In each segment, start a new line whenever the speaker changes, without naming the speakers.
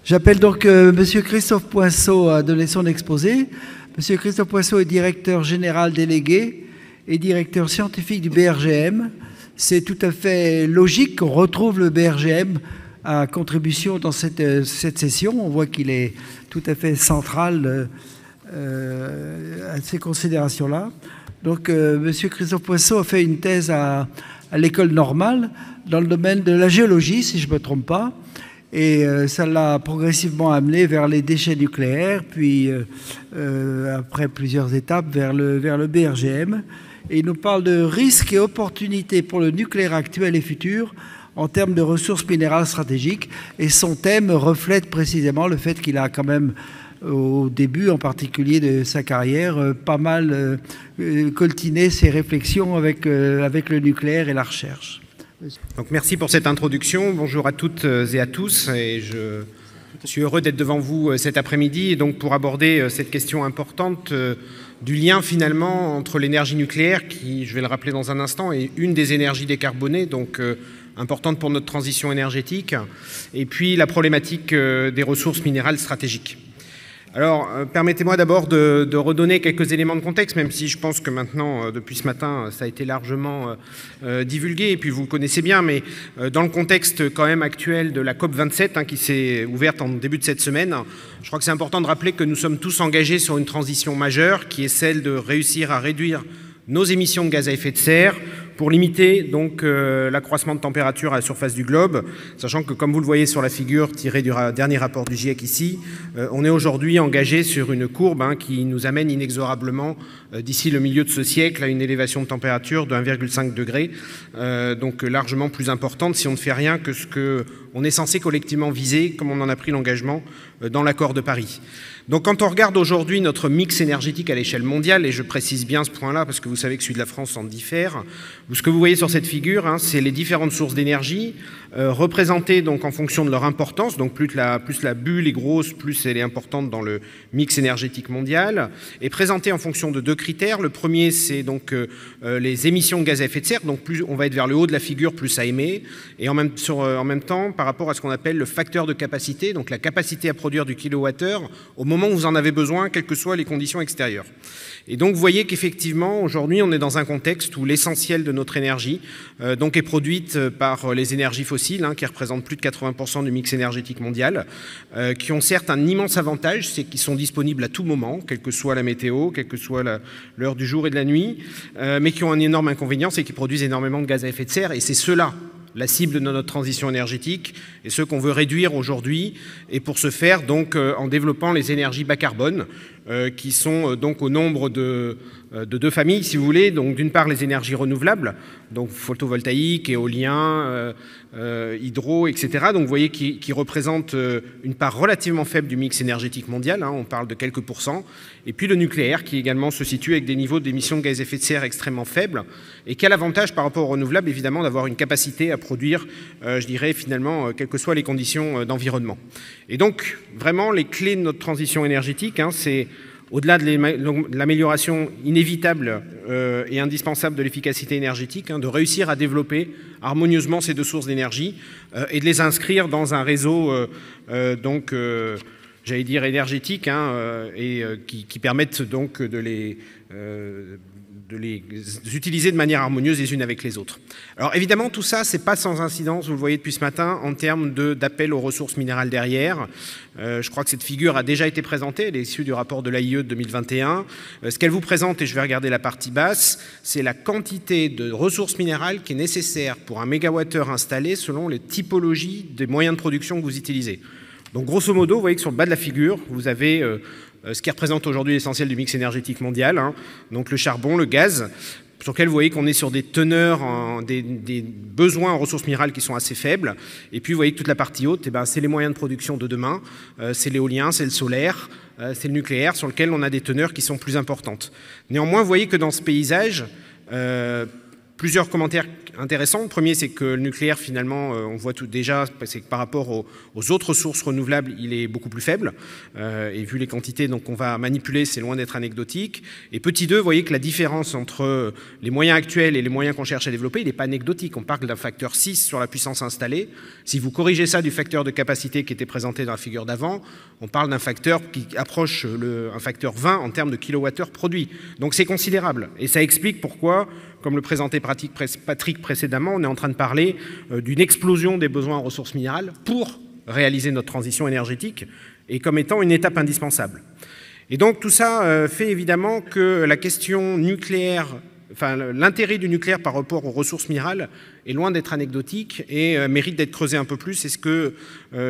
J'appelle donc M. Christophe Poinceau à donner son exposé. M. Christophe Poinceau est directeur général délégué et directeur scientifique du BRGM. C'est tout à fait logique qu'on retrouve le BRGM à contribution dans cette session. On voit qu'il est tout à fait central à ces considérations-là. Donc, M. Christophe Poinceau a fait une thèse à l'école normale dans le domaine de la géologie, si je ne me trompe pas. Et ça l'a progressivement amené vers les déchets nucléaires, puis après plusieurs étapes vers le BRGM. Et il nous parle de risques et opportunités pour le nucléaire actuel et futur en termes de ressources minérales stratégiques. Et son thème reflète précisément le fait qu'il a quand même, au début en particulier de sa carrière, pas mal coltiné ses réflexions avec le nucléaire et la recherche.
Donc merci pour cette introduction. Bonjour à toutes et à tous. Et je suis heureux d'être devant vous cet après-midi et donc pour aborder cette question importante du lien finalement entre l'énergie nucléaire, qui, je vais le rappeler dans un instant, est une des énergies décarbonées, donc importante pour notre transition énergétique, et puis la problématique des ressources minérales stratégiques. Alors, permettez-moi d'abord de redonner quelques éléments de contexte, même si je pense que maintenant, depuis ce matin, ça a été largement divulgué, et puis vous le connaissez bien, mais dans le contexte quand même actuel de la COP27, qui s'est ouverte en début de cette semaine, je crois que c'est important de rappeler que nous sommes tous engagés sur une transition majeure, qui est celle de réussir à réduire nos émissions de gaz à effet de serre pour limiter donc l'accroissement de température à la surface du globe, sachant que, comme vous le voyez sur la figure tirée du dernier rapport du GIEC ici, on est aujourd'hui engagé sur une courbe qui nous amène inexorablement d'ici le milieu de ce siècle à une élévation de température de 1,5 degré, donc largement plus importante si on ne fait rien que ce qu'on est censé collectivement viser, comme on en a pris l'engagement dans l'accord de Paris. Donc quand on regarde aujourd'hui notre mix énergétique à l'échelle mondiale, et je précise bien ce point-là parce que vous savez que celui de la France en diffère, ce que vous voyez sur cette figure, c'est les différentes sources d'énergie représentées donc en fonction de leur importance. Donc plus la bulle est grosse, plus elle est importante dans le mix énergétique mondial, et présentée en fonction de deux critères. Le premier, c'est donc les émissions de gaz à effet de serre. Donc plus on va être vers le haut de la figure, plus ça émet, et en même temps par rapport à ce qu'on appelle le facteur de capacité, donc la capacité à produire du kilowattheure au moment où vous en avez besoin, quelles que soient les conditions extérieures. Et donc vous voyez qu'effectivement, aujourd'hui, on est dans un contexte où l'essentiel de notre énergie donc est produite par les énergies fossiles, qui représentent plus de 80% du mix énergétique mondial, qui ont certes un immense avantage, c'est qu'ils sont disponibles à tout moment, quelle que soit la météo, quelle que soit l'heure du jour et de la nuit, mais qui ont un énorme inconvénient, c'est qu'ils produisent énormément de gaz à effet de serre, et c'est cela la cible de notre transition énergétique et ce qu'on veut réduire aujourd'hui, et pour ce faire donc en développant les énergies bas carbone qui sont donc au nombre de deux familles, si vous voulez. Donc d'une part les énergies renouvelables, donc photovoltaïque, éolien, hydro, etc. Donc vous voyez qui représentent une part relativement faible du mix énergétique mondial, on parle de quelques pourcents, et puis le nucléaire qui également se situe avec des niveaux d'émissions de gaz à effet de serre extrêmement faibles, et qui a l'avantage par rapport aux renouvelables évidemment d'avoir une capacité à produire, je dirais finalement, quelles que soient les conditions d'environnement. Et donc vraiment les clés de notre transition énergétique, c'est au-delà de l'amélioration inévitable et indispensable de l'efficacité énergétique, de réussir à développer harmonieusement ces deux sources d'énergie et de les inscrire dans un réseau donc j'allais dire énergétique, et qui permettent donc de les utiliser de manière harmonieuse les unes avec les autres. Alors évidemment, tout ça, c'est pas sans incidence, vous le voyez depuis ce matin, en termes d'appel aux ressources minérales derrière. Je crois que cette figure a déjà été présentée, elle est issue du rapport de l'AIE de 2021. Ce qu'elle vous présente, et je vais regarder la partie basse, c'est la quantité de ressources minérales qui est nécessaire pour un mégawattheure installé selon les typologies des moyens de production que vous utilisez. Donc grosso modo, vous voyez que sur le bas de la figure, vous avez ce qui représente aujourd'hui l'essentiel du mix énergétique mondial, donc le charbon, le gaz, sur lequel vous voyez qu'on est sur des teneurs, des besoins en ressources minérales qui sont assez faibles. Et puis vous voyez que toute la partie haute, c'est les moyens de production de demain, c'est l'éolien, c'est le solaire, c'est le nucléaire, sur lequel on a des teneurs qui sont plus importantes. Néanmoins, vous voyez que dans ce paysage, plusieurs commentaires intéressants. Le premier, c'est que le nucléaire, finalement, on voit tout déjà, c'est que par rapport aux autres sources renouvelables, il est beaucoup plus faible. Et vu les quantités qu'on va manipuler, c'est loin d'être anecdotique. Et petit 2, vous voyez que la différence entre les moyens actuels et les moyens qu'on cherche à développer, il n'est pas anecdotique. On parle d'un facteur 6 sur la puissance installée. Si vous corrigez ça du facteur de capacité qui était présenté dans la figure d'avant, on parle d'un facteur qui approche un facteur 20 en termes de kilowattheure produit. Donc c'est considérable. Et ça explique pourquoi, comme le présentait Patrick précédemment, on est en train de parler d'une explosion des besoins en ressources minérales pour réaliser notre transition énergétique et comme étant une étape indispensable. Et donc tout ça fait évidemment que la question nucléaire, enfin l'intérêt du nucléaire par rapport aux ressources minérales est loin d'être anecdotique et mérite d'être creusé un peu plus. C'est ce que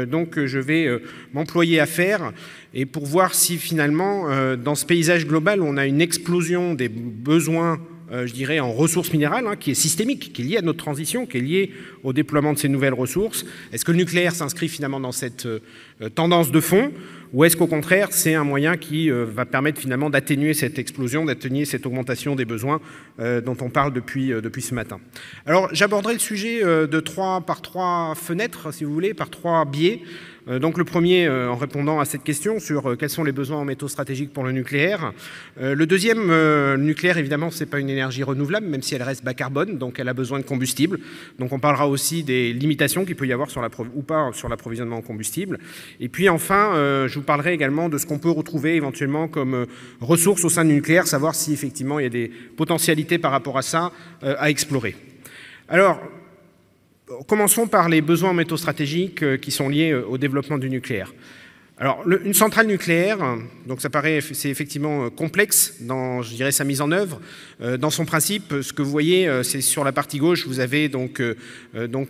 donc je vais m'employer à faire, et pour voir si finalement dans ce paysage global on a une explosion des besoins je dirais en ressources minérales, qui est systémique, qui est liée à notre transition, qui est liée au déploiement de ces nouvelles ressources. Est-ce que le nucléaire s'inscrit finalement dans cette tendance de fond, ou est-ce qu'au contraire c'est un moyen qui va permettre finalement d'atténuer cette explosion, d'atténuer cette augmentation des besoins dont on parle depuis ce matin. Alors j'aborderai le sujet par trois fenêtres, si vous voulez, par trois biais. Donc le premier, en répondant à cette question sur quels sont les besoins en métaux stratégiques pour le nucléaire. Le deuxième, le nucléaire, évidemment, ce n'est pas une énergie renouvelable, même si elle reste bas carbone, donc elle a besoin de combustible. Donc on parlera aussi des limitations qu'il peut y avoir ou pas sur l'approvisionnement en combustible. Et puis enfin, je vous parlerai également de ce qu'on peut retrouver éventuellement comme ressources au sein du nucléaire, savoir si effectivement il y a des potentialités par rapport à ça à explorer. Alors, commençons par les besoins en métaux stratégiques qui sont liés au développement du nucléaire. Alors, une centrale nucléaire, donc ça paraît, c'est effectivement complexe dans, je dirais, sa mise en œuvre. Dans son principe, ce que vous voyez, c'est sur la partie gauche, vous avez donc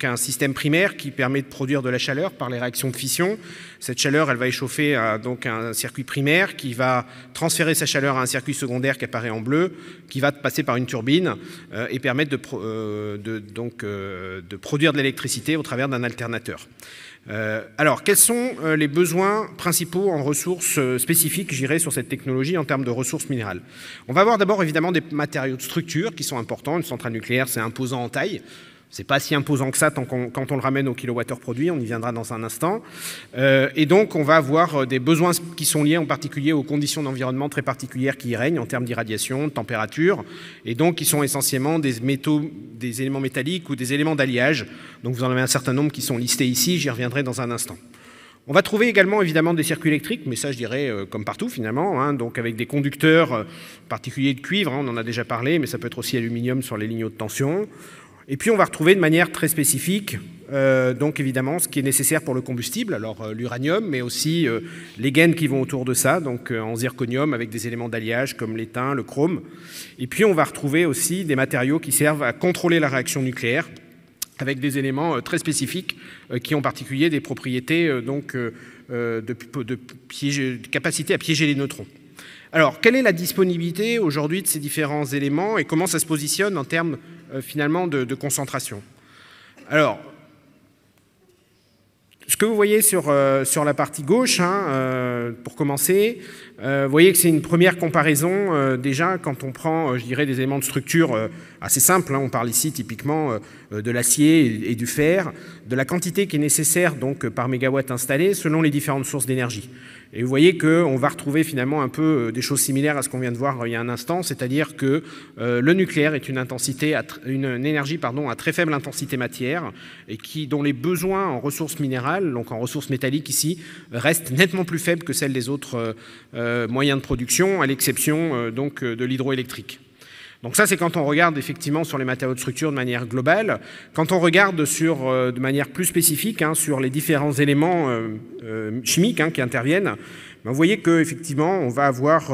un système primaire qui permet de produire de la chaleur par les réactions de fission. Cette chaleur, elle va échauffer donc un circuit primaire qui va transférer sa chaleur à un circuit secondaire qui apparaît en bleu, qui va passer par une turbine et permettre de produire de l'électricité au travers d'un alternateur. Alors, quels sont les besoins principaux en ressources spécifiques, j'irai sur cette technologie en termes de ressources minérales? On va avoir d'abord évidemment des matériaux de structure qui sont importants. Une centrale nucléaire, c'est imposant en taille. C'est pas si imposant que ça quand on le ramène au kilowattheure produit, on y viendra dans un instant. Et donc, on va avoir des besoins qui sont liés en particulier aux conditions d'environnement très particulières qui y règnent en termes d'irradiation, de température, et donc qui sont essentiellement des métaux, des éléments métalliques ou des éléments d'alliage. Donc, vous en avez un certain nombre qui sont listés ici, j'y reviendrai dans un instant. On va trouver également évidemment des circuits électriques, mais ça je dirais comme partout finalement, donc avec des conducteurs particuliers de cuivre, on en a déjà parlé, mais ça peut être aussi aluminium sur les lignes haute tension. Et puis on va retrouver de manière très spécifique, donc évidemment, ce qui est nécessaire pour le combustible, alors l'uranium, mais aussi les gaines qui vont autour de ça, donc en zirconium avec des éléments d'alliage comme l'étain, le chrome. Et puis on va retrouver aussi des matériaux qui servent à contrôler la réaction nucléaire, avec des éléments très spécifiques qui ont en particulier des propriétés de capacité à piéger les neutrons. Alors, quelle est la disponibilité aujourd'hui de ces différents éléments et comment ça se positionne en termes finalement de concentration? Alors, ce que vous voyez sur la partie gauche, pour commencer, vous voyez que c'est une première comparaison déjà quand on prend, je dirais, des éléments de structure assez simples. On parle ici typiquement de l'acier et du fer, de la quantité qui est nécessaire donc par mégawatt installé selon les différentes sources d'énergie. Et vous voyez qu'on va retrouver finalement un peu des choses similaires à ce qu'on vient de voir il y a un instant, c'est-à-dire que le nucléaire est une énergie à très faible intensité matière et dont les besoins en ressources minérales, donc en ressources métalliques ici, restent nettement plus faibles que celles des autres moyens de production, à l'exception donc de l'hydroélectrique. Donc ça, c'est quand on regarde effectivement sur les matériaux de structure de manière globale. Quand on regarde de manière plus spécifique sur les différents éléments chimiques qui interviennent, vous voyez qu'effectivement, on va avoir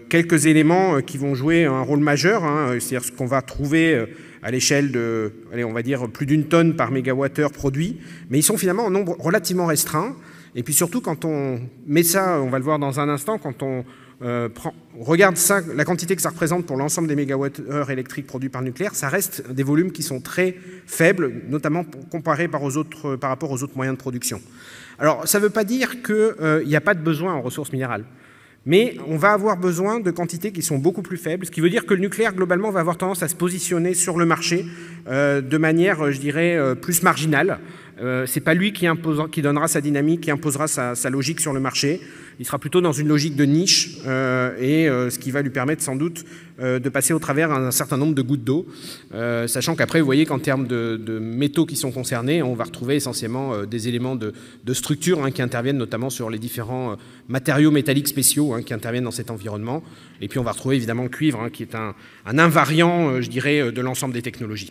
quelques éléments qui vont jouer un rôle majeur, c'est-à-dire ce qu'on va trouver à l'échelle de, on va dire, plus d'1 tonne par mégawattheure produit, mais ils sont finalement en nombre relativement restreint. Et puis surtout, quand on met ça, on va le voir dans un instant, quand on regarde ça, la quantité que ça représente pour l'ensemble des mégawattheures électriques produits par le nucléaire, ça reste des volumes qui sont très faibles, notamment comparés par rapport aux autres moyens de production. Alors, ça ne veut pas dire qu'il n'y a pas de besoin en ressources minérales, mais on va avoir besoin de quantités qui sont beaucoup plus faibles, ce qui veut dire que le nucléaire, globalement, va avoir tendance à se positionner sur le marché de manière, je dirais, plus marginale. C'est pas lui qui donnera sa dynamique, qui imposera sa logique sur le marché. Il sera plutôt dans une logique de niche ce qui va lui permettre sans doute de passer au travers un certain nombre de gouttes d'eau, sachant qu'après, vous voyez qu'en termes de métaux qui sont concernés, on va retrouver essentiellement des éléments de structure qui interviennent notamment sur les différents matériaux métalliques spéciaux qui interviennent dans cet environnement. Et puis on va retrouver évidemment le cuivre qui est un invariant, je dirais, de l'ensemble des technologies.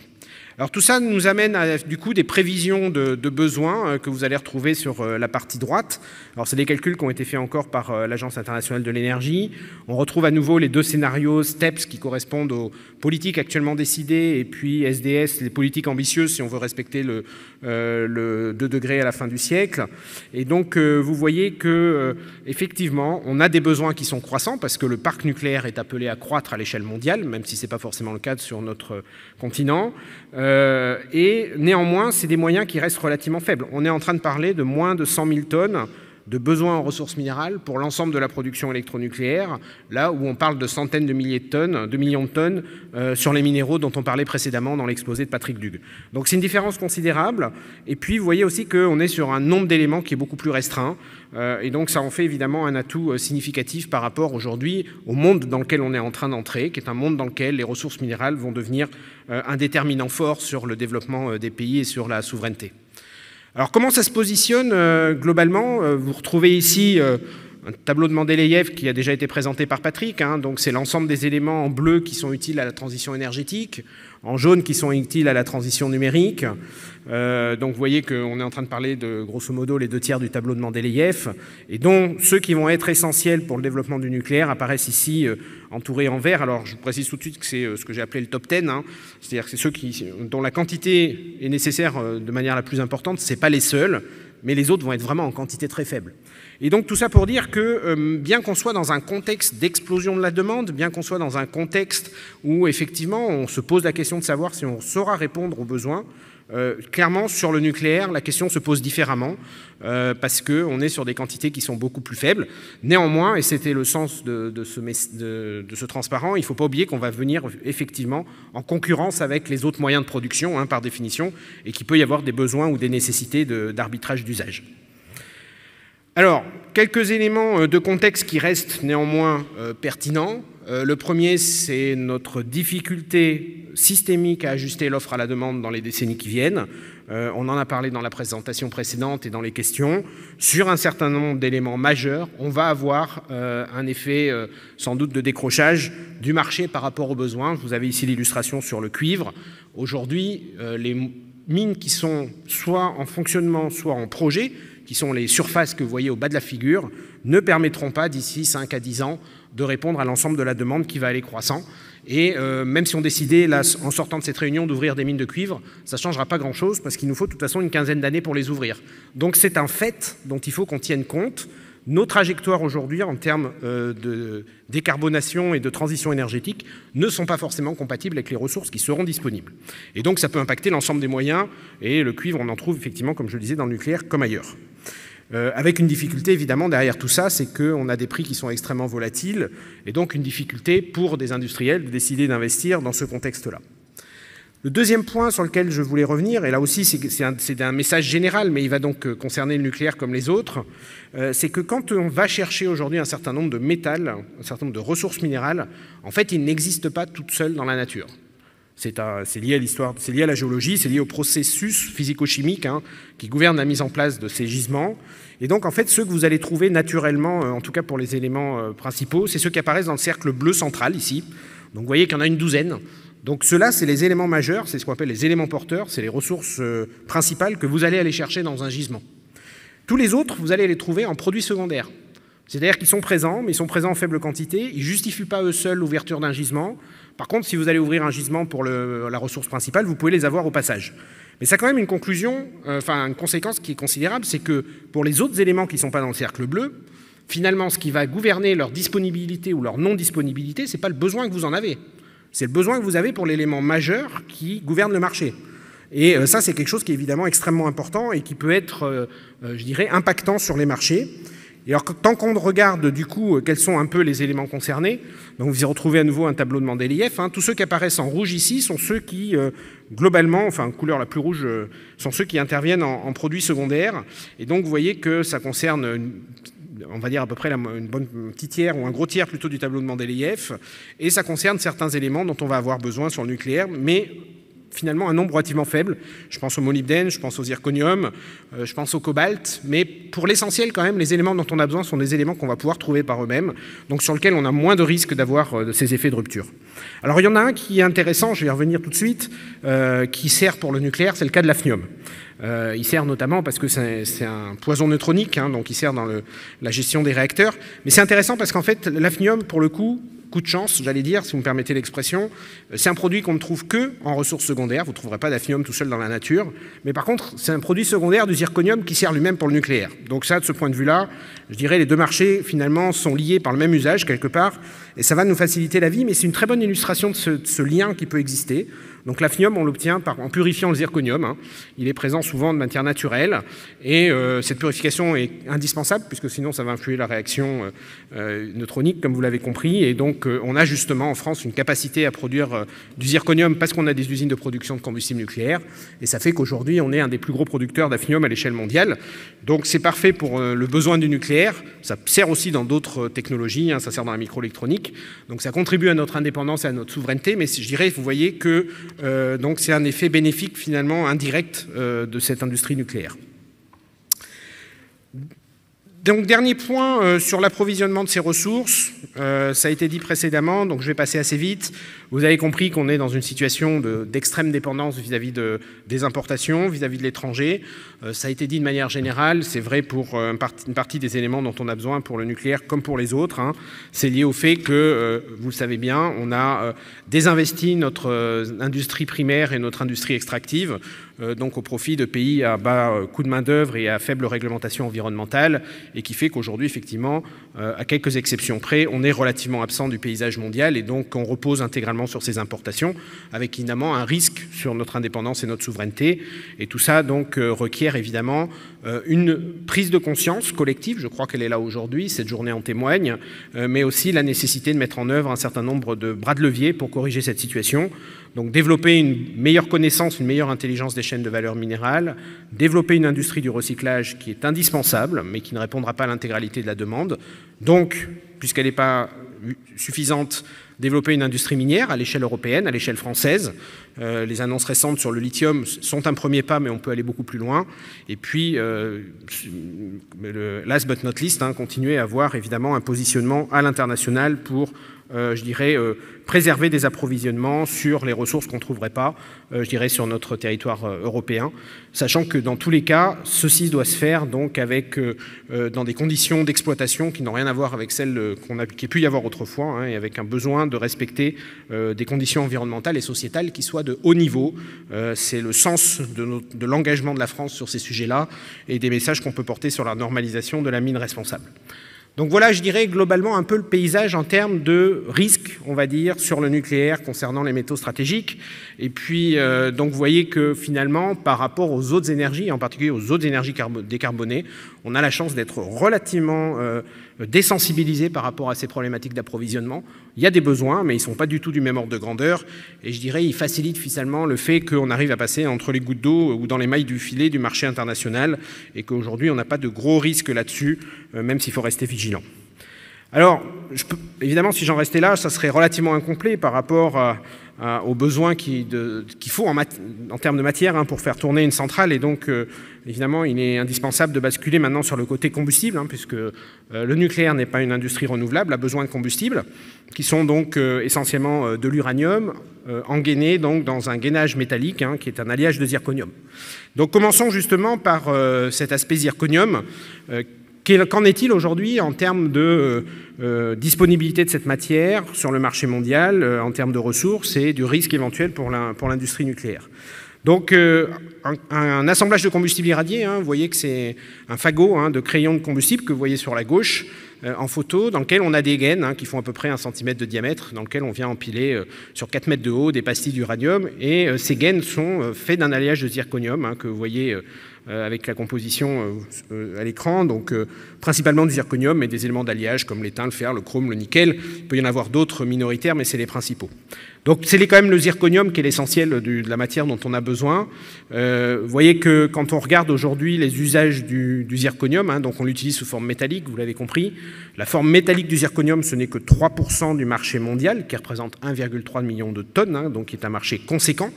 Alors tout ça nous amène à du coup des prévisions de besoins que vous allez retrouver sur la partie droite. Alors c'est des calculs qui ont été faits encore par l'Agence internationale de l'énergie. On retrouve à nouveau les deux scénarios STEPS qui correspondent aux politiques actuellement décidées et puis SDS, les politiques ambitieuses si on veut respecter le 2 degrés à la fin du siècle. Et donc vous voyez que effectivement on a des besoins qui sont croissants parce que le parc nucléaire est appelé à croître à l'échelle mondiale, même si ce n'est pas forcément le cas sur notre continent. Et néanmoins, c'est des moyens qui restent relativement faibles. On est en train de parler de moins de 100 000 tonnes de besoins en ressources minérales pour l'ensemble de la production électronucléaire, là où on parle de centaines de milliers de tonnes, de millions de tonnes sur les minéraux dont on parlait précédemment dans l'exposé de Patrick Dug. Donc c'est une différence considérable. Et puis vous voyez aussi qu'on est sur un nombre d'éléments qui est beaucoup plus restreint. Et donc ça en fait évidemment un atout significatif par rapport aujourd'hui au monde dans lequel on est en train d'entrer, qui est un monde dans lequel les ressources minérales vont devenir un déterminant fort sur le développement des pays et sur la souveraineté. Alors comment ça se positionne globalement? Vous retrouvez ici un tableau de Mendeleïev qui a déjà été présenté par Patrick, donc c'est l'ensemble des éléments en bleu qui sont utiles à la transition énergétique, en jaune qui sont utiles à la transition numérique. Donc vous voyez qu'on est en train de parler de grosso modo les 2/3 du tableau de Mendeleïev, et dont ceux qui vont être essentiels pour le développement du nucléaire apparaissent ici entourés en vert. Alors je vous précise tout de suite que c'est ce que j'ai appelé le top 10, c'est-à-dire que c'est ceux dont la quantité est nécessaire de manière la plus importante, ce n'est pas les seuls, mais les autres vont être vraiment en quantité très faible. Et donc tout ça pour dire que bien qu'on soit dans un contexte d'explosion de la demande, bien qu'on soit dans un contexte où effectivement on se pose la question de savoir si on saura répondre aux besoins, clairement sur le nucléaire la question se pose différemment parce qu'on est sur des quantités qui sont beaucoup plus faibles. Néanmoins, et c'était le sens de ce transparent, il ne faut pas oublier qu'on va venir effectivement en concurrence avec les autres moyens de production par définition, et qu'il peut y avoir des besoins ou des nécessités d'arbitrage d'usage. Alors, quelques éléments de contexte qui restent néanmoins pertinents. Le premier, c'est notre difficulté systémique à ajuster l'offre à la demande dans les décennies qui viennent. On en a parlé dans la présentation précédente et dans les questions. Sur un certain nombre d'éléments majeurs, on va avoir un effet sans doute de décrochage du marché par rapport aux besoins. Vous avez ici l'illustration sur le cuivre. Aujourd'hui, les mines qui sont soit en fonctionnement, soit en projet, qui sont les surfaces que vous voyez au bas de la figure, ne permettront pas d'ici 5 à 10 ans de répondre à l'ensemble de la demande qui va aller croissant. Et même si on décidait, là, en sortant de cette réunion, d'ouvrir des mines de cuivre, ça ne changera pas grand-chose parce qu'il nous faut de toute façon une quinzaine d'années pour les ouvrir. Donc c'est un fait dont il faut qu'on tienne compte. Nos trajectoires aujourd'hui en termes de décarbonation et de transition énergétique ne sont pas forcément compatibles avec les ressources qui seront disponibles. Et donc ça peut impacter l'ensemble des moyens, et le cuivre on en trouve effectivement, comme je le disais, dans le nucléaire comme ailleurs. Avec une difficulté évidemment derrière tout ça, c'est qu'on a des prix qui sont extrêmement volatiles, et donc une difficulté pour des industriels de décider d'investir dans ce contexte-là. Le deuxième point sur lequel je voulais revenir, et là aussi c'est un message général, mais il va donc concerner le nucléaire comme les autres, c'est que quand on va chercher aujourd'hui un certain nombre de métals, un certain nombre de ressources minérales, en fait ils n'existent pas toutes seules dans la nature. C'est lié à l'histoire, c'est lié à la géologie, c'est lié au processus physico-chimique qui gouverne la mise en place de ces gisements. Et donc en fait ceux que vous allez trouver naturellement, en tout cas pour les éléments principaux, c'est ceux qui apparaissent dans le cercle bleu central ici. Donc vous voyez qu'il y en a une douzaine. Donc ceux-là, c'est les éléments majeurs, c'est ce qu'on appelle les éléments porteurs, c'est les ressources principales que vous allez aller chercher dans un gisement. Tous les autres, vous allez les trouver en produits secondaires. C'est-à-dire qu'ils sont présents, mais ils sont présents en faible quantité, ils ne justifient pas eux seuls l'ouverture d'un gisement. Par contre, si vous allez ouvrir un gisement pour la ressource principale, vous pouvez les avoir au passage. Mais ça a quand même une conclusion, une conséquence qui est considérable, c'est que pour les autres éléments qui ne sont pas dans le cercle bleu, finalement, ce qui va gouverner leur disponibilité ou leur non-disponibilité, ce n'est pas le besoin que vous en avez. C'est le besoin que vous avez pour l'élément majeur qui gouverne le marché. Et ça, c'est quelque chose qui est évidemment extrêmement important et qui peut être, je dirais, impactant sur les marchés. Et alors, tant qu'on regarde du coup quels sont un peu les éléments concernés, donc vous y retrouvez à nouveau un tableau de Mendeleïev, tous ceux qui apparaissent en rouge ici sont ceux qui, globalement, enfin couleur la plus rouge, sont ceux qui interviennent en produits secondaires. Et donc vous voyez que ça concerne on va dire à peu près une bonne petite tiers ou un gros tiers plutôt du tableau de Mendeleïev, et ça concerne certains éléments dont on va avoir besoin sur le nucléaire, mais finalement un nombre relativement faible. Je pense au molybdène, je pense au zirconium, je pense au cobalt, mais pour l'essentiel quand même, les éléments dont on a besoin sont des éléments qu'on va pouvoir trouver par eux-mêmes, donc sur lesquels on a moins de risques d'avoir ces effets de rupture. Alors il y en a un qui est intéressant, je vais y revenir tout de suite, qui sert pour le nucléaire, c'est le cas de l'hafnium. Il sert notamment parce que c'est un poison neutronique, donc il sert dans la gestion des réacteurs. Mais c'est intéressant parce qu'en fait, l'hafnium, pour le coup de chance, j'allais dire, si vous me permettez l'expression, c'est un produit qu'on ne trouve que en ressources secondaires. Vous ne trouverez pas d'hafnium tout seul dans la nature. Mais par contre, c'est un produit secondaire du zirconium qui sert lui-même pour le nucléaire. Donc ça, de ce point de vue-là, je dirais les deux marchés, finalement, sont liés par le même usage, quelque part. Et ça va nous faciliter la vie, mais c'est une très bonne illustration de ce lien qui peut exister. Donc l'hafnium, on l'obtient en purifiant le zirconium. Il est présent souvent de matière naturelle. Et cette purification est indispensable, puisque sinon ça va influer la réaction neutronique, comme vous l'avez compris. Et donc on a justement en France une capacité à produire du zirconium parce qu'on a des usines de production de combustible nucléaire. Et ça fait qu'aujourd'hui, on est un des plus gros producteurs d'hafnium à l'échelle mondiale. Donc c'est parfait pour le besoin du nucléaire. Ça sert aussi dans d'autres technologies. Ça sert dans la microélectronique. Donc ça contribue à notre indépendance et à notre souveraineté. Mais je dirais, vous voyez que donc c'est un effet bénéfique finalement indirect de cette industrie nucléaire. Donc dernier point sur l'approvisionnement de ces ressources, ça a été dit précédemment, donc je vais passer assez vite. Vous avez compris qu'on est dans une situation d'extrême dépendance vis-à-vis des importations, vis-à-vis de l'étranger. Ça a été dit de manière générale, c'est vrai pour une partie des éléments dont on a besoin pour le nucléaire comme pour les autres. C'est lié au fait que, vous le savez bien, on a désinvesti notre industrie primaire et notre industrie extractive, donc au profit de pays à bas coût de main-d'œuvre et à faible réglementation environnementale, et qui fait qu'aujourd'hui, effectivement, à quelques exceptions près, on est relativement absent du paysage mondial et donc on repose intégralement sur ces importations, avec évidemment un risque sur notre indépendance et notre souveraineté. Et tout ça donc requiert évidemment une prise de conscience collective, je crois qu'elle est là aujourd'hui, cette journée en témoigne, mais aussi la nécessité de mettre en œuvre un certain nombre de bras de levier pour corriger cette situation. Donc développer une meilleure connaissance, une meilleure intelligence des chaînes de valeur minérale, développer une industrie du recyclage qui est indispensable, mais qui ne répondra pas à l'intégralité de la demande. Donc, puisqu'elle n'est pas suffisante, développer une industrie minière à l'échelle européenne, à l'échelle française. Les annonces récentes sur le lithium sont un premier pas, mais on peut aller beaucoup plus loin. Et puis, last but not least, continuer à avoir évidemment un positionnement à l'international pour, je dirais, préserver des approvisionnements sur les ressources qu'on ne trouverait pas, je dirais, sur notre territoire européen, sachant que dans tous les cas, ceci doit se faire donc avec, dans des conditions d'exploitation qui n'ont rien à voir avec celles qu'il a pu y avoir autrefois, et avec un besoin de respecter des conditions environnementales et sociétales qui soient de haut niveau. C'est le sens de l'engagement de la France sur ces sujets-là et des messages qu'on peut porter sur la normalisation de la mine responsable. Donc voilà, je dirais globalement un peu le paysage en termes de risques, on va dire, sur le nucléaire concernant les métaux stratégiques. Et puis, donc vous voyez que finalement, par rapport aux autres énergies, en particulier aux autres énergies décarbonées, on a la chance d'être relativement désensibilisé par rapport à ces problématiques d'approvisionnement. Il y a des besoins, mais ils ne sont pas du tout du même ordre de grandeur. Et je dirais, ils facilitent finalement le fait qu'on arrive à passer entre les gouttes d'eau ou dans les mailles du filet du marché international et qu'aujourd'hui, on n'a pas de gros risques là-dessus, même s'il faut rester vigilant. Alors, évidemment, si j'en restais là, ça serait relativement incomplet par rapport aux besoins qu'il faut en termes de matière pour faire tourner une centrale. Et donc, évidemment, il est indispensable de basculer maintenant sur le côté combustible, puisque le nucléaire n'est pas une industrie renouvelable, a besoin de combustibles, qui sont donc essentiellement de l'uranium, engainé donc dans un gainage métallique, qui est un alliage de zirconium. Donc, commençons justement par cet aspect zirconium. Qu'en est-il aujourd'hui en termes de disponibilité de cette matière sur le marché mondial, en termes de ressources et du risque éventuel pour l'industrie nucléaire? Donc, un assemblage de combustible irradié, vous voyez que c'est un fagot de crayons de combustible que vous voyez sur la gauche. en photo, dans lequel on a des gaines qui font à peu près 1 cm de diamètre, dans lequel on vient empiler sur 4 mètres de haut des pastilles d'uranium. Et ces gaines sont faites d'un alliage de zirconium que vous voyez avec la composition à l'écran, donc principalement du zirconium, mais des éléments d'alliage comme l'étain, le fer, le chrome, le nickel. Il peut y en avoir d'autres minoritaires, mais c'est les principaux. Donc c'est quand même le zirconium qui est l'essentiel de la matière dont on a besoin. Vous voyez que quand on regarde aujourd'hui les usages du zirconium, donc on l'utilise sous forme métallique, vous l'avez compris. La forme métallique du zirconium, ce n'est que 3% du marché mondial, qui représente 1,3 million de tonnes, donc qui est un marché conséquent.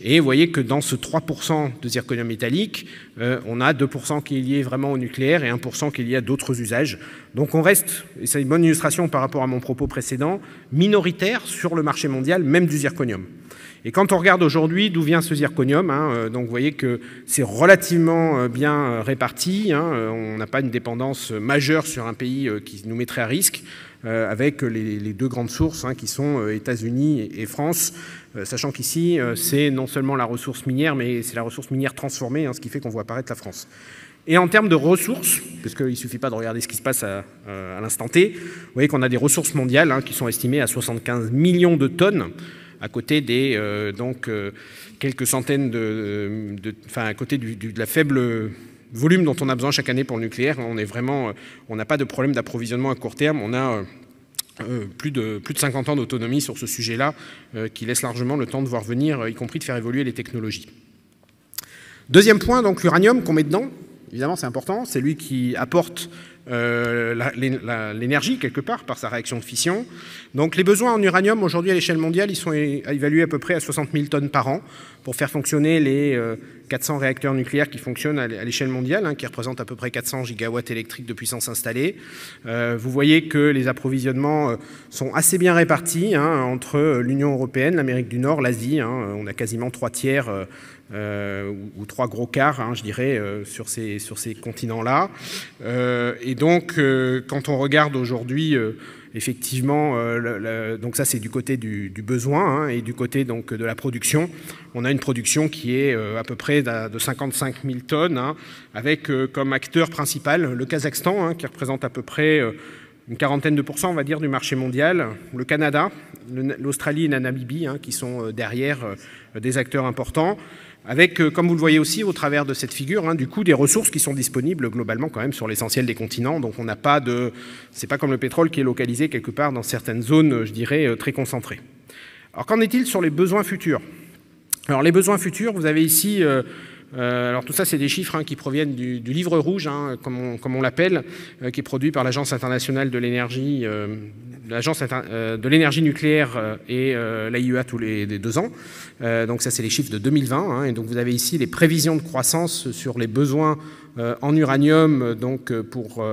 Et vous voyez que dans ce 3% de zirconium métallique, on a 2% qui est lié vraiment au nucléaire et 1% qui est lié à d'autres usages. Donc on reste, et c'est une bonne illustration par rapport à mon propos précédent, minoritaire sur le marché mondial, même du zirconium. Et quand on regarde aujourd'hui d'où vient ce zirconium, donc vous voyez que c'est relativement bien réparti, on n'a pas une dépendance majeure sur un pays qui nous mettrait à risque, avec les deux grandes sources qui sont États-Unis et France, sachant qu'ici c'est non seulement la ressource minière, mais c'est la ressource minière transformée, ce qui fait qu'on voit apparaître la France. Et en termes de ressources, parce qu'il ne suffit pas de regarder ce qui se passe à l'instant T, vous voyez qu'on a des ressources mondiales qui sont estimées à 75 millions de tonnes, à côté des quelques centaines à côté de la faible volume dont on a besoin chaque année pour le nucléaire. On n'a pas de problème d'approvisionnement à court terme. On a plus de 50 ans d'autonomie sur ce sujet-là, qui laisse largement le temps de voir venir, y compris de faire évoluer les technologies. Deuxième point, donc l'uranium qu'on met dedans. Évidemment, c'est important. C'est lui qui apporte l'énergie, quelque part, par sa réaction de fission. Donc les besoins en uranium, aujourd'hui, à l'échelle mondiale, ils sont évalués à peu près à 60 000 tonnes par an pour faire fonctionner les 400 réacteurs nucléaires qui fonctionnent à l'échelle mondiale, qui représentent à peu près 400 gigawatts électriques de puissance installée. Vous voyez que les approvisionnements sont assez bien répartis entre l'Union européenne, l'Amérique du Nord, l'Asie. On a quasiment 3/3 ou 3 gros quarts, je dirais, sur ces continents-là. Et donc, quand on regarde aujourd'hui, effectivement, donc ça c'est du côté du besoin, et du côté donc, de la production, on a une production qui est à peu près de 55 000 tonnes, avec comme acteur principal le Kazakhstan, qui représente à peu près une quarantaine de pourcents, on va dire, du marché mondial, le Canada, l'Australie et la Namibie, qui sont derrière des acteurs importants, avec, comme vous le voyez aussi au travers de cette figure, du coup des ressources qui sont disponibles globalement quand même sur l'essentiel des continents. Donc on n'a pas de... C'est pas comme le pétrole qui est localisé quelque part dans certaines zones, je dirais, très concentrées. Alors qu'en est-il sur les besoins futurs? Alors les besoins futurs, vous avez ici... alors tout ça, c'est des chiffres qui proviennent du livre rouge, comme on l'appelle, qui est produit par l'Agence internationale de l'énergie, de l'énergie nucléaire et l'AIEA tous les 2 ans. Donc ça, c'est les chiffres de 2020. Et donc vous avez ici les prévisions de croissance sur les besoins en uranium donc pour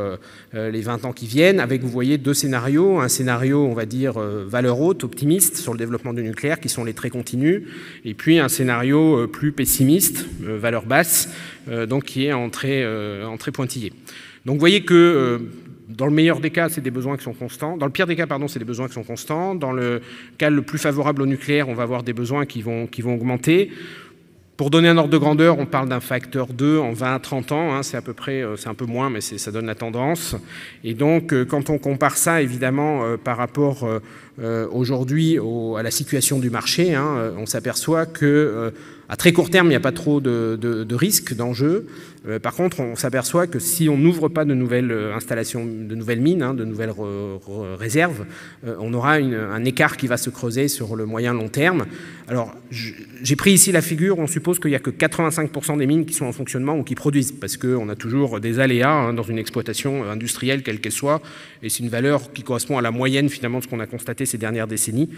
les 20 ans qui viennent, avec, vous voyez, 2 scénarios. Un scénario, on va dire, valeur haute, optimiste, sur le développement du nucléaire, qui sont les très continus, et puis un scénario plus pessimiste, valeur basse, donc qui est en très pointillé. Donc vous voyez que dans le meilleur des cas, c'est des besoins qui sont constants. Dans le pire des cas, pardon, c'est des besoins qui sont constants. Dans le cas le plus favorable au nucléaire, on va avoir des besoins qui vont augmenter. Pour donner un ordre de grandeur, on parle d'un facteur 2 en 20 à 30 ans. C'est à peu près, c'est un peu moins, mais ça donne la tendance. Et donc, quand on compare ça, évidemment, par rapport aujourd'hui à la situation du marché, on s'aperçoit que à très court terme, il n'y a pas trop de risques, d'enjeux. Par contre, on s'aperçoit que si on n'ouvre pas de nouvelles installations, de nouvelles mines, de nouvelles réserves, on aura un écart qui va se creuser sur le moyen long terme. Alors, j'ai pris ici la figure, on suppose qu'il n'y a que 85% des mines qui sont en fonctionnement ou qui produisent, parce qu'on a toujours des aléas dans une exploitation industrielle, quelle qu'elle soit, et c'est une valeur qui correspond à la moyenne, finalement, de ce qu'on a constaté ces dernières décennies.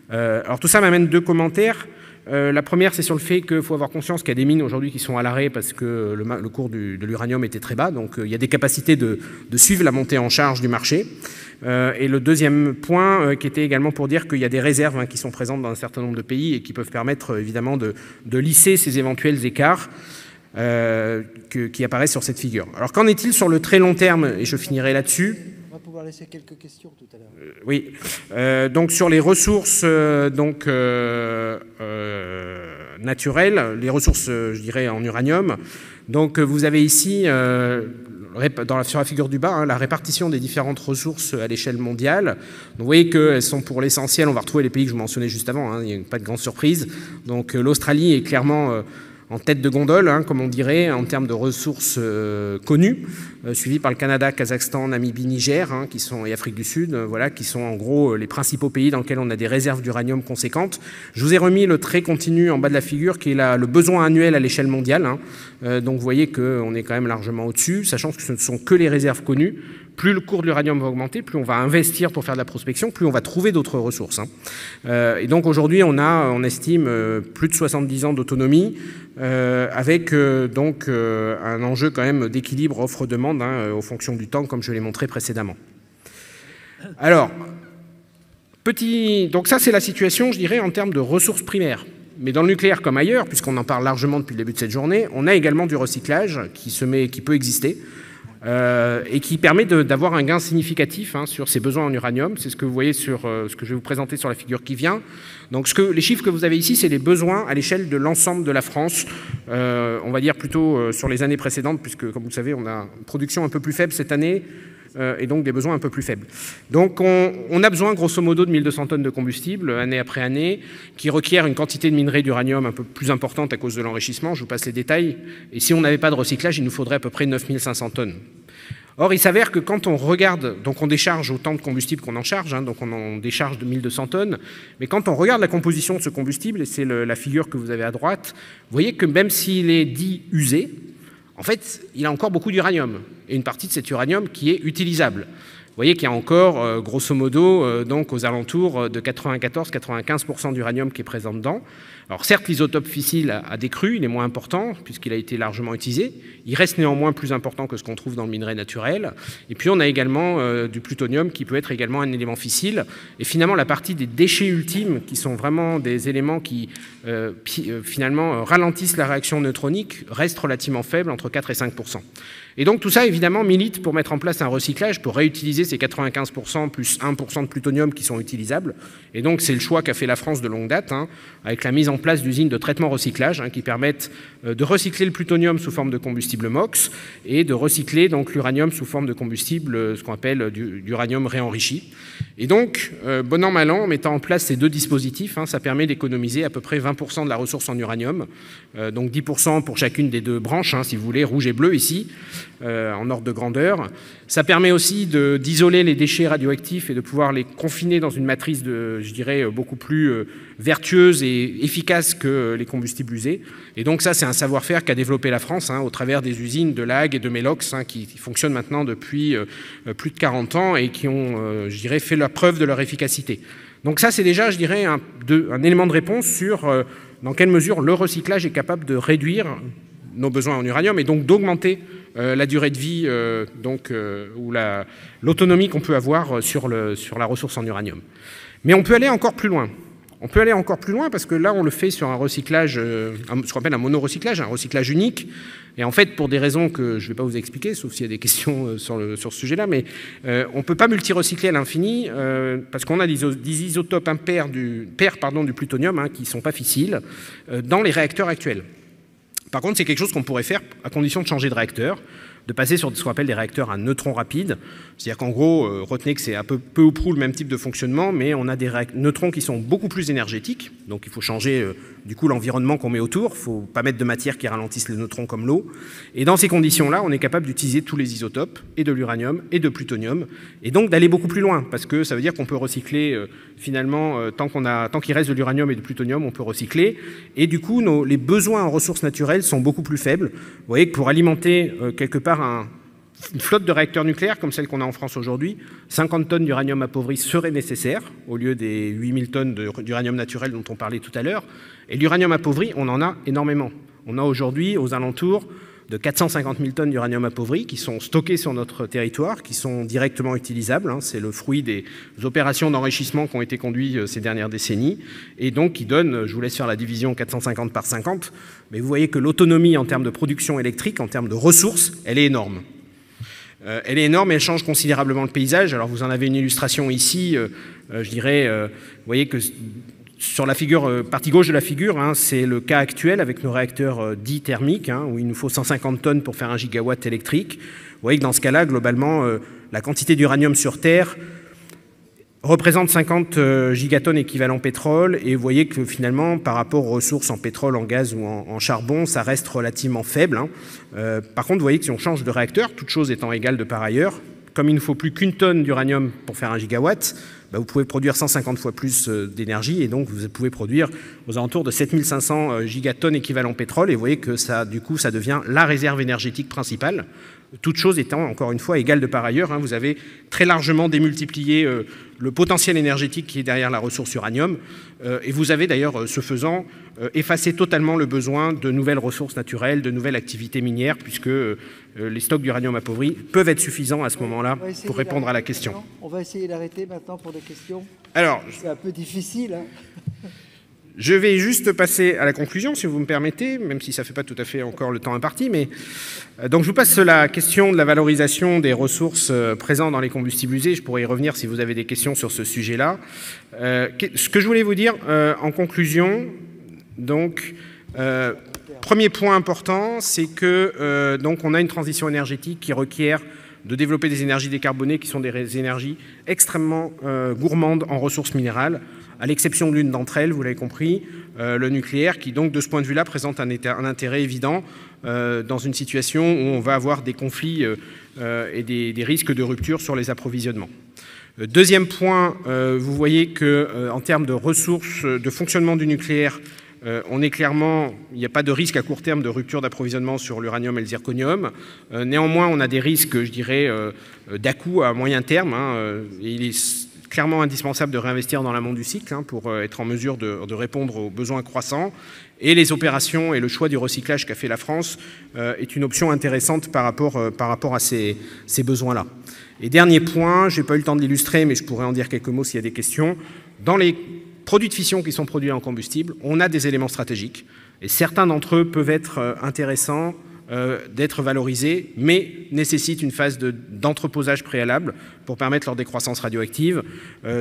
Alors, tout ça m'amène 2 commentaires. La première, c'est sur le fait qu'il faut avoir conscience qu'il y a des mines aujourd'hui qui sont à l'arrêt parce que le cours de l'uranium était très bas, donc il y a des capacités de suivre la montée en charge du marché. Et le deuxième point, qui était également pour dire qu'il y a des réserves qui sont présentes dans un certain nombre de pays et qui peuvent permettre évidemment de lisser ces éventuels écarts qui apparaissent sur cette figure. Alors qu'en est-il sur le très long terme, et je finirai là-dessus.
On va pouvoir laisser quelques questions tout à l'heure.
Oui. Donc sur les ressources naturelles, les ressources, je dirais, en uranium. Donc vous avez ici, sur la figure du bas, hein, la répartition des différentes ressources à l'échelle mondiale. Donc, vous voyez qu'elles sont pour l'essentiel, on va retrouver les pays que je mentionnais juste avant, hein, il n'y a pas de grande surprise. Donc l'Australie est clairement en tête de gondole, hein, comme on dirait, en termes de ressources connues, suivi par le Canada, Kazakhstan, Namibie, Niger, hein, et Afrique du Sud, voilà, qui sont en gros les principaux pays dans lesquels on a des réserves d'uranium conséquentes. Je vous ai remis le trait continu en bas de la figure, qui est le besoin annuel à l'échelle mondiale. Hein. Donc vous voyez qu'on est quand même largement au-dessus, sachant que ce ne sont que les réserves connues. Plus le cours de l'uranium va augmenter, plus on va investir pour faire de la prospection, plus on va trouver d'autres ressources. Hein. Et donc aujourd'hui, on estime plus de 70 ans d'autonomie, avec donc un enjeu quand même d'équilibre offre-demande, hein, aux fonctions du temps, comme je l'ai montré précédemment. Alors, donc ça c'est la situation, je dirais, en termes de ressources primaires. Mais dans le nucléaire comme ailleurs, puisqu'on en parle largement depuis le début de cette journée, on a également du recyclage qui peut exister. Et qui permet d'avoir un gain significatif, hein, sur ses besoins en uranium. C'est ce que vous voyez sur ce que je vais vous présenter sur la figure qui vient. Donc les chiffres que vous avez ici, c'est les besoins à l'échelle de l'ensemble de la France, on va dire plutôt sur les années précédentes, puisque comme vous le savez, on a une production un peu plus faible cette année, et donc des besoins un peu plus faibles. Donc on a besoin grosso modo de 1200 tonnes de combustible année après année, qui requiert une quantité de minerai d'uranium un peu plus importante à cause de l'enrichissement, je vous passe les détails, et si on n'avait pas de recyclage, il nous faudrait à peu près 9500 tonnes. Or, il s'avère que quand on regarde, donc on décharge autant de combustible qu'on en charge, hein, donc on en décharge de 1200 tonnes, mais quand on regarde la composition de ce combustible, et c'est la figure que vous avez à droite, vous voyez que même s'il est dit usé, en fait, il a encore beaucoup d'uranium, et une partie de cet uranium qui est utilisable. Vous voyez qu'il y a encore, grosso modo, donc aux alentours de 94-95% d'uranium qui est présent dedans. Alors certes, l'isotope fissile a décru, il est moins important puisqu'il a été largement utilisé. Il reste néanmoins plus important que ce qu'on trouve dans le minerai naturel. Et puis on a également du plutonium qui peut être également un élément fissile. Et finalement, la partie des déchets ultimes, qui sont vraiment des éléments qui finalement ralentissent la réaction neutronique, reste relativement faible, entre 4 et 5%. Et donc tout ça, évidemment, milite pour mettre en place un recyclage, pour réutiliser ces 95% plus 1% de plutonium qui sont utilisables. Et donc c'est le choix qu'a fait la France de longue date, hein, avec la mise en place d'usines de traitement-recyclage, hein, qui permettent de recycler le plutonium sous forme de combustible MOX et de recycler donc l'uranium sous forme de combustible, ce qu'on appelle du uranium réenrichi. Et donc, bon an, mal an, en mettant en place ces deux dispositifs, hein, ça permet d'économiser à peu près 20% de la ressource en uranium, donc 10% pour chacune des deux branches, hein, si vous voulez, rouge et bleu ici, en ordre de grandeur. Ça permet aussi d'isoler les déchets radioactifs et de pouvoir les confiner dans une matrice, je dirais, beaucoup plus vertueuse et efficace que les combustibles usés. Et donc ça, c'est un savoir-faire qu'a développé la France, hein, au travers des usines de La Hague et de Melox, hein, qui fonctionnent maintenant depuis plus de 40 ans et qui ont, je dirais, fait la preuve de leur efficacité. Donc ça, c'est déjà, je dirais, un élément de réponse sur dans quelle mesure le recyclage est capable de réduire nos besoins en uranium et donc d'augmenter la durée de vie ou l'autonomie qu'on peut avoir sur la ressource en uranium. Mais on peut aller encore plus loin. On peut aller encore plus loin parce que là, on le fait sur un recyclage, ce qu'on appelle un monorecyclage, un recyclage unique. Et en fait, pour des raisons que je ne vais pas vous expliquer, sauf s'il y a des questions sur ce sujet-là, mais on ne peut pas multirecycler à l'infini parce qu'on a des isotopes pairs du plutonium, hein, qui ne sont pas fissiles dans les réacteurs actuels. Par contre, c'est quelque chose qu'on pourrait faire à condition de changer de réacteur, de passer sur ce qu'on appelle des réacteurs à neutrons rapides. C'est-à-dire qu'en gros, retenez que c'est un peu ou prou le même type de fonctionnement, mais on a des neutrons qui sont beaucoup plus énergétiques. Donc il faut changer du coup l'environnement qu'on met autour. Il ne faut pas mettre de matière qui ralentisse les neutrons comme l'eau. Et dans ces conditions-là, on est capable d'utiliser tous les isotopes, et de l'uranium, et de plutonium, et donc d'aller beaucoup plus loin, parce que ça veut dire qu'on peut recycler finalement, tant qu'il reste de l'uranium et du plutonium, on peut recycler. Et du coup, les besoins en ressources naturelles sont beaucoup plus faibles. Vous voyez que pour alimenter quelque part une flotte de réacteurs nucléaires comme celle qu'on a en France aujourd'hui, 50 tonnes d'uranium appauvri seraient nécessaires au lieu des 8000 tonnes d'uranium naturel dont on parlait tout à l'heure. Et l'uranium appauvri, on en a énormément. On a aujourd'hui aux alentours de 450 000 tonnes d'uranium appauvri qui sont stockées sur notre territoire, qui sont directement utilisables. Hein. C'est le fruit des opérations d'enrichissement qui ont été conduites ces dernières décennies et donc qui donnent, je vous laisse faire la division 450 par 50, mais vous voyez que l'autonomie en termes de production électrique, en termes de ressources, elle est énorme. Elle est énorme et elle change considérablement le paysage. Alors vous en avez une illustration ici, je dirais, vous voyez que Sur la partie gauche de la figure, hein, c'est le cas actuel avec nos réacteurs dits thermiques, hein, où il nous faut 150 tonnes pour faire 1 gigawatt électrique. Vous voyez que dans ce cas-là, globalement, la quantité d'uranium sur Terre représente 50 gigatonnes équivalent pétrole, et vous voyez que finalement, par rapport aux ressources en pétrole, en gaz ou en charbon, ça reste relativement faible. Hein. Par contre, vous voyez que si on change de réacteur, toutes choses étant égales de par ailleurs, comme il ne faut plus qu'une tonne d'uranium pour faire 1 gigawatt, vous pouvez produire 150 fois plus d'énergie, et donc vous pouvez produire aux alentours de 7500 gigatonnes équivalent pétrole, et vous voyez que ça, du coup, ça devient la réserve énergétique principale, toutes choses étant, encore une fois, égales de par ailleurs. Hein, vous avez très largement démultiplié le potentiel énergétique qui est derrière la ressource uranium, et vous avez d'ailleurs, ce faisant, effacé totalement le besoin de nouvelles ressources naturelles, de nouvelles activités minières, puisque les stocks d'uranium appauvri peuvent être suffisants à ce moment-là pour répondre à la question.
On va essayer d'arrêter maintenant pour des questions.
Alors,
c'est un peu difficile. Hein.
Je vais juste passer à la conclusion, si vous me permettez, même si ça ne fait pas tout à fait encore le temps imparti. Mais donc je vous passe la question de la valorisation des ressources présentes dans les combustibles usés. Je pourrais y revenir si vous avez des questions sur ce sujet-là. Ce que je voulais vous dire en conclusion, donc, premier point important, c'est que donc on a une transition énergétique qui requiert de développer des énergies décarbonées qui sont des énergies extrêmement gourmandes en ressources minérales, à l'exception de l'une d'entre elles, vous l'avez compris, le nucléaire, qui donc de ce point de vue-là présente un intérêt évident dans une situation où on va avoir des conflits et des risques de rupture sur les approvisionnements. Deuxième point, vous voyez qu'en termes de ressources, de fonctionnement du nucléaire, on est clairement, il n'y a pas de risque à court terme de rupture d'approvisionnement sur l'uranium et le zirconium. Néanmoins, on a des risques, je dirais, d'à-coups à moyen terme. Hein, il est clairement indispensable de réinvestir dans l'amont du cycle hein, pour être en mesure de répondre aux besoins croissants. Et les opérations et le choix du recyclage qu'a fait la France est une option intéressante par rapport à ces besoins-là. Et dernier point, je n'ai pas eu le temps de l'illustrer, mais je pourrais en dire quelques mots s'il y a des questions. Dans les produits de fission qui sont produits en combustible, on a des éléments stratégiques. Et certains d'entre eux peuvent être intéressants d'être valorisés, mais nécessitent une phase d'entreposage préalable pour permettre leur décroissance radioactive.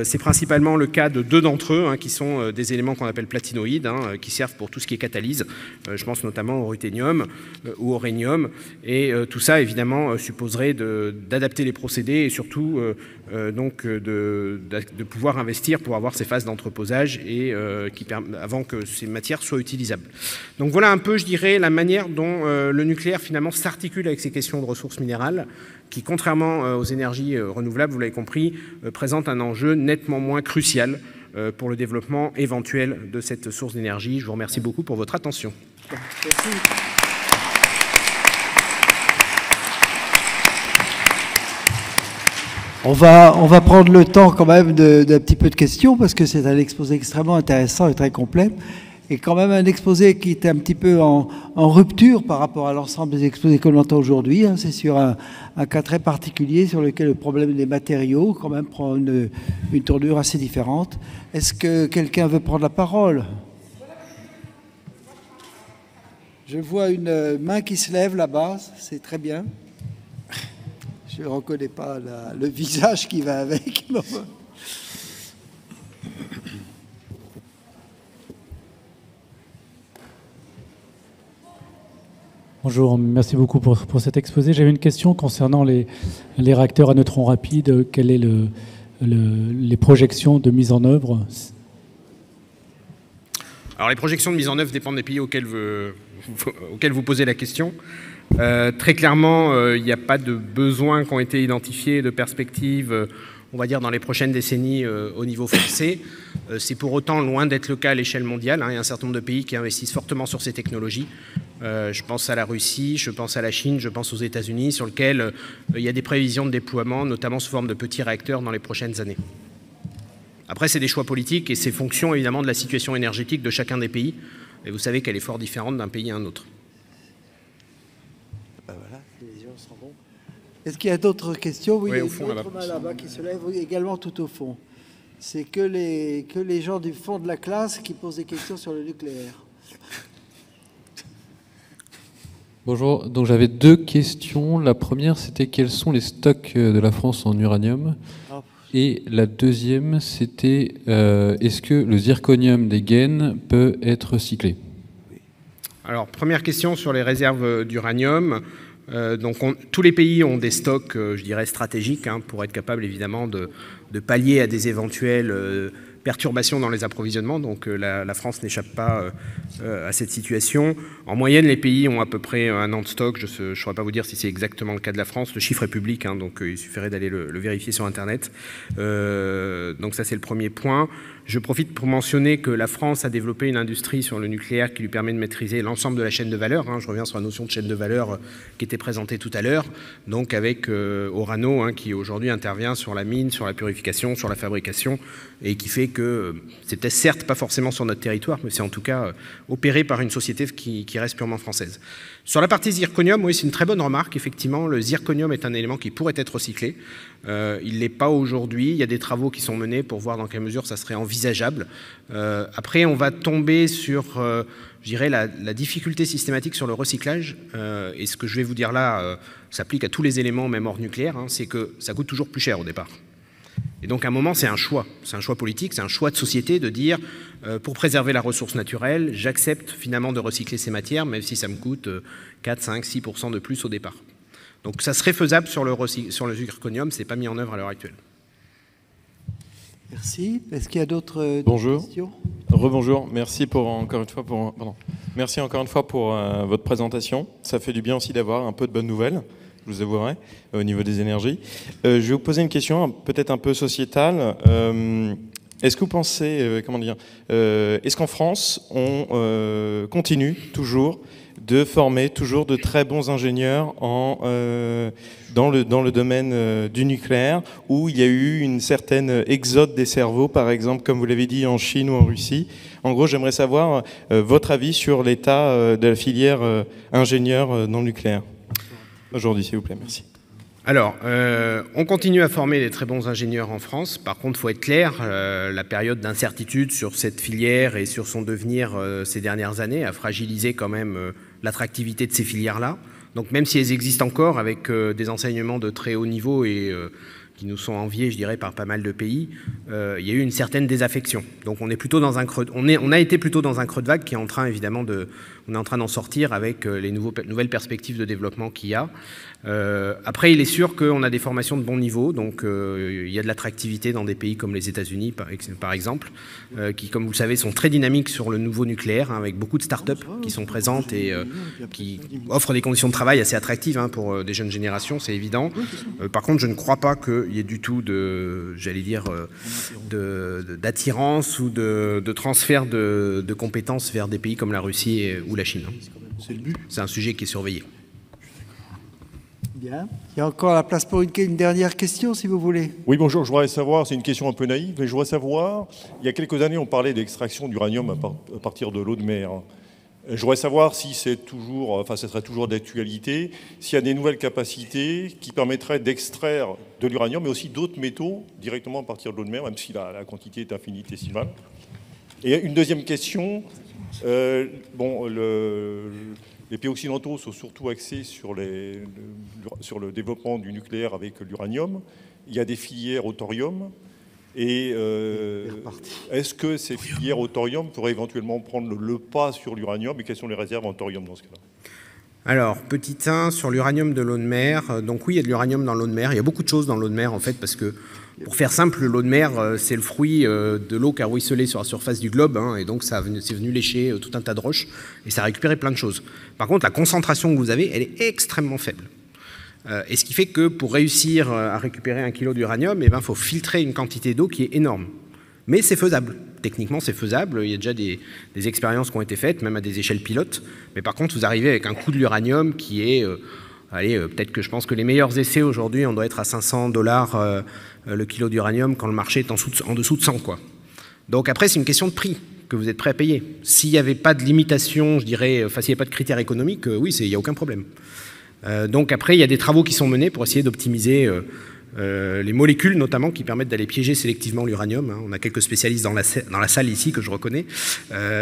C'est principalement le cas de deux d'entre eux, hein, qui sont des éléments qu'on appelle platinoïdes, hein, qui servent pour tout ce qui est catalyse. Je pense notamment au ruthénium ou au rhénium. Et tout ça, évidemment, supposerait d'adapter les procédés et surtout donc de pouvoir investir pour avoir ces phases d'entreposage et avant que ces matières soient utilisables. Donc voilà un peu, je dirais, la manière dont le nucléaire finalement s'articule avec ces questions de ressources minérales qui, contrairement aux énergies renouvelables, vous l'avez compris, présentent un enjeu nettement moins crucial pour le développement éventuel de cette source d'énergie. Je vous remercie beaucoup pour votre attention.
Merci. On va prendre le temps quand même d'un petit peu de questions parce que c'est un exposé extrêmement intéressant et très complet. Et quand même un exposé qui est un petit peu en rupture par rapport à l'ensemble des exposés que l'on entend aujourd'hui. Hein. C'est sur un cas très particulier sur lequel le problème des matériaux quand même prend une tournure assez différente. Est-ce que quelqu'un veut prendre la parole? Je vois une main qui se lève là-bas, c'est très bien. Je ne reconnais pas le visage qui va avec.
Bonjour, merci beaucoup pour cet exposé. J'avais une question concernant les réacteurs à neutrons rapides. Quelles sont les projections de mise en œuvre?
Alors les projections de mise en œuvre dépendent des pays auxquels vous posez la question. Très clairement, il n'y a pas de besoins qui ont été identifiés, de perspectives, on va dire, dans les prochaines décennies au niveau français. C'est pour autant loin d'être le cas à l'échelle mondiale. Hein. Il y a un certain nombre de pays qui investissent fortement sur ces technologies. Je pense à la Russie, je pense à la Chine, je pense aux États-Unis, sur lesquels il y a des prévisions de déploiement, notamment sous forme de petits réacteurs dans les prochaines années. Après, c'est des choix politiques et c'est fonction évidemment de la situation énergétique de chacun des pays. Et vous savez qu'elle est fort différente d'un pays à un autre.
Voilà, les gens sont bons. Est-ce qu'il y a d'autres questions? Oui, il y a
au fond,
une autre main là-bas qui se lève également tout au fond. C'est que les gens du fond de la classe qui posent des questions sur le nucléaire.
Bonjour, donc j'avais deux questions. La première, c'était quels sont les stocks de la France en uranium? Et la deuxième, c'était est-ce que le zirconium des gaines peut être recyclé?
Alors, première question sur les réserves d'uranium. Donc tous les pays ont des stocks, je dirais, stratégiques, pour être capables, évidemment, de pallier à des éventuelles perturbations dans les approvisionnements. Donc la France n'échappe pas à cette situation. En moyenne, les pays ont à peu près un an de stock. Je ne saurais pas vous dire si c'est exactement le cas de la France. Le chiffre est public, donc il suffirait d'aller le vérifier sur Internet. Donc ça, c'est le premier point. Je profite pour mentionner que la France a développé une industrie sur le nucléaire qui lui permet de maîtriser l'ensemble de la chaîne de valeur. Je reviens sur la notion de chaîne de valeur qui était présentée tout à l'heure. Donc avec Orano, qui aujourd'hui intervient sur la mine, sur la purification, sur la fabrication, et qui fait que c'était certes pas forcément sur notre territoire, mais c'est en tout cas opéré par une société qui reste purement française. Sur la partie zirconium, oui, c'est une très bonne remarque. Effectivement, le zirconium est un élément qui pourrait être recyclé. Il ne l'est pas aujourd'hui. Il y a des travaux qui sont menés pour voir dans quelle mesure ça serait envisageable. Après, on va tomber sur, je dirais, la difficulté systématique sur le recyclage. Et ce que je vais vous dire là s'applique à tous les éléments, même hors nucléaire, c'est que ça coûte toujours plus cher au départ. Et donc à un moment, c'est un choix politique, c'est un choix de société de dire, pour préserver la ressource naturelle, j'accepte finalement de recycler ces matières, même si ça me coûte 4, 5, 6% de plus au départ. Donc ça serait faisable sur le zirconium, ce n'est pas mis en œuvre à l'heure actuelle.
Merci. Est-ce qu'il y a d'autres questions?
Rebonjour, merci encore une fois pour votre présentation. Ça fait du bien aussi d'avoir un peu de bonnes nouvelles, je vous avouerai, au niveau des énergies. Je vais vous poser une question peut-être un peu sociétale. Est-ce que vous pensez, est-ce qu'en France, on continue toujours de former toujours de très bons ingénieurs dans le domaine du nucléaire, où il y a eu une certaine exode des cerveaux, par exemple, comme vous l'avez dit, en Chine ou en Russie? En gros, j'aimerais savoir votre avis sur l'état de la filière ingénieur dans le nucléaire aujourd'hui, s'il vous plaît. Merci.
Alors, on continue à former des très bons ingénieurs en France. Par contre, il faut être clair, la période d'incertitude sur cette filière et sur son devenir ces dernières années a fragilisé quand même l'attractivité de ces filières-là. Donc même si elles existent encore avec des enseignements de très haut niveau et qui nous sont enviés, je dirais, par pas mal de pays, il y a eu une certaine désaffection. Donc on est plutôt dans un creux, on a été plutôt dans un creux de vague qui est en train évidemment on est en train d'en sortir avec les nouvelles perspectives de développement qu'il y a. Après, il est sûr qu'on a des formations de bon niveau, donc il y a de l'attractivité dans des pays comme les États-Unis, par exemple, qui, comme vous le savez, sont très dynamiques sur le nouveau nucléaire, avec beaucoup de start-up qui sont présentes et qui offrent des conditions de travail assez attractives pour des jeunes générations, c'est évident. Par contre, je ne crois pas qu'il y ait du tout d'attirance ou de transfert de compétences vers des pays comme la Russie ou la Chine. C'est un sujet qui est surveillé.
Bien. Il y a encore la place pour une dernière question, si vous voulez.
Oui, bonjour. Je voudrais savoir, c'est une question un peu naïve, mais je voudrais savoir, il y a quelques années, on parlait d'extraction d'uranium à partir de l'eau de mer. Je voudrais savoir si c'est toujours, enfin, ça serait toujours d'actualité, s'il y a des nouvelles capacités qui permettraient d'extraire de l'uranium, mais aussi d'autres métaux directement à partir de l'eau de mer, même si la quantité est infinitésimale. Et une deuxième question, les pays occidentaux sont surtout axés sur le développement du nucléaire avec l'uranium. Il y a des filières au thorium. Et est-ce que ces filières au thorium pourraient éventuellement prendre le pas sur l'uranium, et quelles sont les réserves en thorium dans ce cas-là?
Alors, petit 1, sur l'uranium de l'eau de mer. Donc oui, il y a de l'uranium dans l'eau de mer. Il y a beaucoup de choses dans l'eau de mer, en fait, parce que, pour faire simple, l'eau de mer, c'est le fruit de l'eau qui a ruisselé sur la surface du globe, et donc c'est venu lécher tout un tas de roches, et ça a récupéré plein de choses. Par contre, la concentration que vous avez, elle est extrêmement faible. Et ce qui fait que pour réussir à récupérer 1 kg d'uranium, il faut filtrer une quantité d'eau qui est énorme. Mais c'est faisable. Techniquement, c'est faisable. Il y a déjà des expériences qui ont été faites, même à des échelles pilotes. Mais par contre, vous arrivez avec un coût de l'uranium qui est... peut-être que je pense que les meilleurs essais aujourd'hui, on doit être à $500 le kilo d'uranium quand le marché est en dessous de 100, quoi. Donc après, c'est une question de prix que vous êtes prêt à payer. S'il n'y avait pas de limitation, je dirais, s'il n'y avait pas de critères économiques, oui, il n'y a aucun problème. Donc après, il y a des travaux qui sont menés pour essayer d'optimiser les molécules, notamment, qui permettent d'aller piéger sélectivement l'uranium. On a quelques spécialistes dans la salle ici, que je reconnais,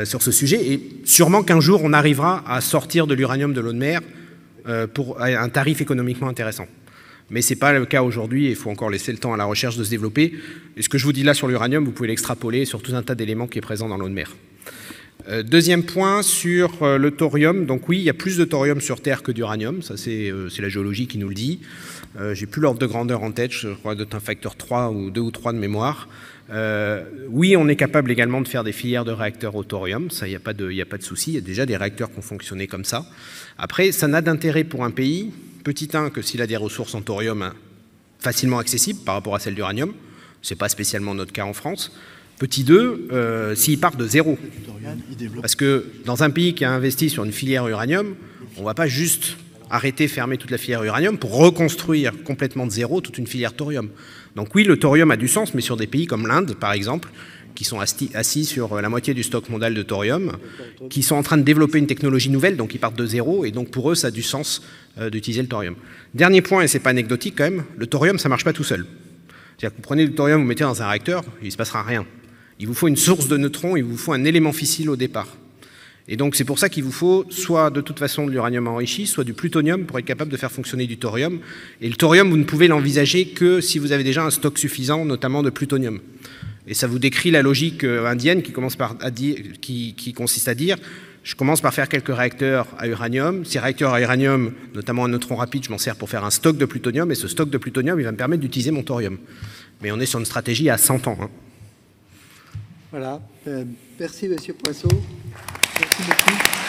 sur ce sujet. Et sûrement qu'un jour, on arrivera à sortir de l'uranium de l'eau de mer pour un tarif économiquement intéressant. Mais ce n'est pas le cas aujourd'hui, il faut encore laisser le temps à la recherche de se développer. Et ce que je vous dis là sur l'uranium, vous pouvez l'extrapoler sur tout un tas d'éléments qui est présent dans l'eau de mer. Deuxième point sur le thorium. Donc oui, il y a plus de thorium sur Terre que d'uranium, ça c'est la géologie qui nous le dit. J'ai plus l'ordre de grandeur en tête, je crois d'être un facteur 3 ou 2 ou 3 de mémoire. Oui, on est capable également de faire des filières de réacteurs au thorium, ça il n'y a pas de souci, il y a déjà des réacteurs qui ont fonctionné comme ça. Après, ça n'a d'intérêt pour un pays, petit 1, que s'il a des ressources en thorium facilement accessibles par rapport à celles d'uranium, ce n'est pas spécialement notre cas en France. Petit 2, s'il part de zéro. Parce que dans un pays qui a investi sur une filière uranium, on ne va pas juste arrêter, fermer toute la filière uranium pour reconstruire complètement de zéro toute une filière thorium. Donc oui, le thorium a du sens, mais sur des pays comme l'Inde, par exemple, qui sont assis sur la moitié du stock mondial de thorium, qui sont en train de développer une technologie nouvelle, donc ils partent de zéro, et donc pour eux, ça a du sens d'utiliser le thorium. Dernier point, et ce n'est pas anecdotique quand même, le thorium, ça ne marche pas tout seul. C'est-à-dire que vous prenez le thorium, vous le mettez dans un réacteur, il ne se passera rien. Il vous faut une source de neutrons, il vous faut un élément fissile au départ. Et donc c'est pour ça qu'il vous faut soit de toute façon de l'uranium enrichi, soit du plutonium pour être capable de faire fonctionner du thorium. Et le thorium, vous ne pouvez l'envisager que si vous avez déjà un stock suffisant, notamment de plutonium. Et ça vous décrit la logique indienne qui consiste à dire je commence par faire quelques réacteurs à uranium. Ces réacteurs à uranium, notamment un neutron rapide, je m'en sers pour faire un stock de plutonium. Et ce stock de plutonium, il va me permettre d'utiliser mon thorium. Mais on est sur une stratégie à 100 ans. Hein.
Voilà. Merci, M. Poinceau. Merci beaucoup.